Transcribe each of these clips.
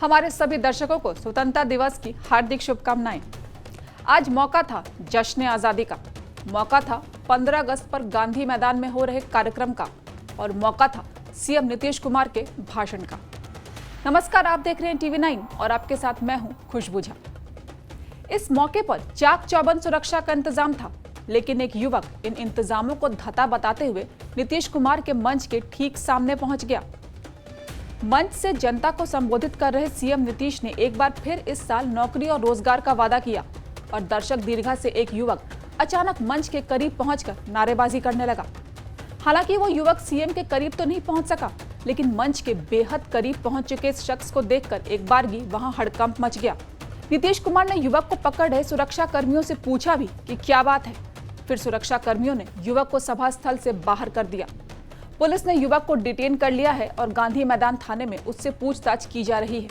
हमारे सभी दर्शकों को स्वतंत्रता दिवस की हार्दिक शुभकामनाएं। आज मौका था जश्न आजादी का, मौका था 15 अगस्त पर गांधी मैदान में हो रहे कार्यक्रम का और मौका था सीएम नीतीश कुमार के भाषण का। नमस्कार, आप देख रहे हैं टीवी 9 और आपके साथ मैं हूं खुशबू झा। इस मौके पर चाक चौबंद सुरक्षा का इंतजाम था, लेकिन एक युवक इन इंतजामों को धता बताते हुए नीतीश कुमार के मंच के ठीक सामने पहुंच गया। मंच से जनता को संबोधित कर रहे सीएम नीतीश ने एक बार फिर इस साल नौकरी और रोजगार का वादा किया और दर्शक दीर्घा से एक युवक अचानक मंच के करीब पहुंचकर नारेबाजी करने लगा। हालांकि वो युवक सीएम के करीब तो नहीं पहुंच सका, लेकिन मंच के बेहद करीब पहुंच चुके इस शख्स को देखकर एक बारगी वहां हड़कंप मच गया। नीतीश कुमार ने युवक को पकड़ रहे सुरक्षा कर्मियों से पूछा भी कि क्या बात है। फिर सुरक्षा कर्मियों ने युवक को सभा स्थल से बाहर कर दिया। पुलिस ने युवक को डिटेन कर लिया है और गांधी मैदान थाने में उससे पूछताछ की जा रही है।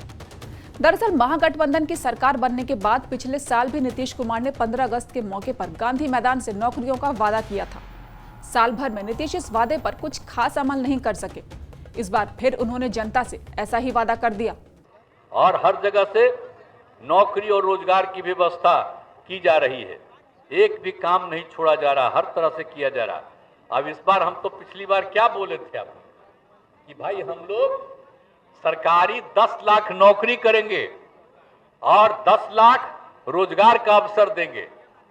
दरअसल महागठबंधन की सरकार बनने के बाद पिछले साल भी नीतीश कुमार ने 15 अगस्त के मौके पर गांधी मैदान से नौकरियों का वादा किया था। साल भर में नीतीश इस वादे पर कुछ खास अमल नहीं कर सके। इस बार फिर उन्होंने जनता से ऐसा ही वादा कर दिया और हर जगह से नौकरी और रोजगार की व्यवस्था की जा रही है। एक भी काम नहीं छोड़ा जा रहा, हर तरह से किया जा रहा। अब इस बार हम तो पिछली बार क्या बोले थे आपको कि भाई हम लोग सरकारी 10 लाख नौकरी करेंगे और 10 लाख रोजगार का अवसर देंगे।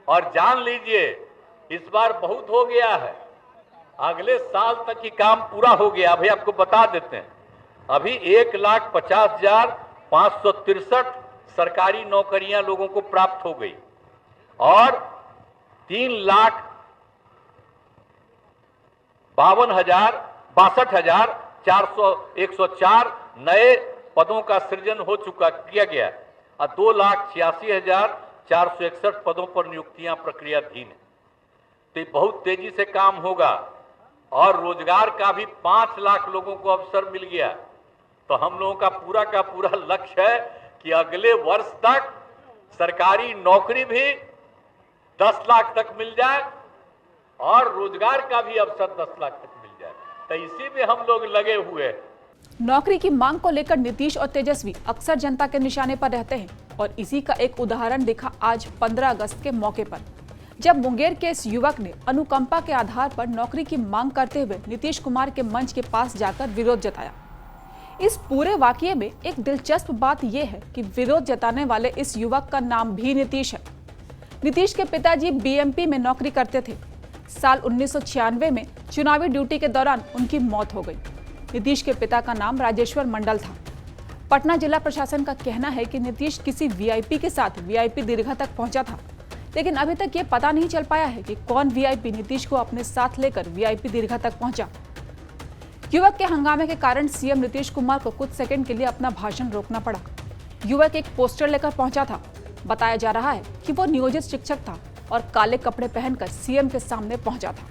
और जान लीजिए इस बार बहुत हो गया है, अगले साल तक ही काम पूरा हो गया। अभी आपको बता देते हैं, अभी 1,50,563 सरकारी नौकरियां लोगों को प्राप्त हो गई और 3,62,404 नए पदों का सृजन किया गया और 2,86,461 पदों पर नियुक्तियां प्रक्रियाधीन है। तो बहुत तेजी से काम होगा और रोजगार का भी 5 लाख लोगों को अवसर मिल गया। तो हम लोगों का पूरा लक्ष्य है कि अगले वर्ष तक सरकारी नौकरी भी 10 लाख तक मिल जाए और रोजगार का भी अवसर 10 लाख तक मिल जाए। तो इसी में हम लोग लगे हुए हैं। नौकरी की मांग को लेकर नीतीश और तेजस्वी अक्सर जनता के निशाने पर रहते हैं और इसी का एक उदाहरण दिखा आज 15 अगस्त के मौके पर, जब मुंगेर के इस युवक ने अनुकंपा के आधार पर नौकरी की मांग करते हुए नीतीश कुमार के मंच के पास जाकर विरोध जताया। इस पूरे वाकये में एक दिलचस्प बात यह है कि विरोध जताने वाले इस युवक का नाम भी नीतीश है। नीतीश के पिताजी बीएमपी में नौकरी करते थे। साल 1996 में चुनावी ड्यूटी के दौरान उनकी मौत हो गई। नीतीश के पिता का नाम राजेश्वर मंडल था। पटना जिला प्रशासन का कहना है कि नीतीश किसी वीआईपी के साथ वीआईपी दीर्घा तक पहुंचा था, लेकिन अभी तक ये पता नहीं चल पाया है कि कौन वीआईपी नीतीश को अपने साथ लेकर वीआईपी दीर्घा तक पहुंचा। युवक के हंगामे के कारण सीएम नीतीश कुमार को कुछ सेकंड के लिए अपना भाषण रोकना पड़ा। युवक एक पोस्टर लेकर पहुंचा था। बताया जा रहा है कि वो नियोजित शिक्षक था और काले कपड़े पहनकर सीएम के सामने पहुंचा था।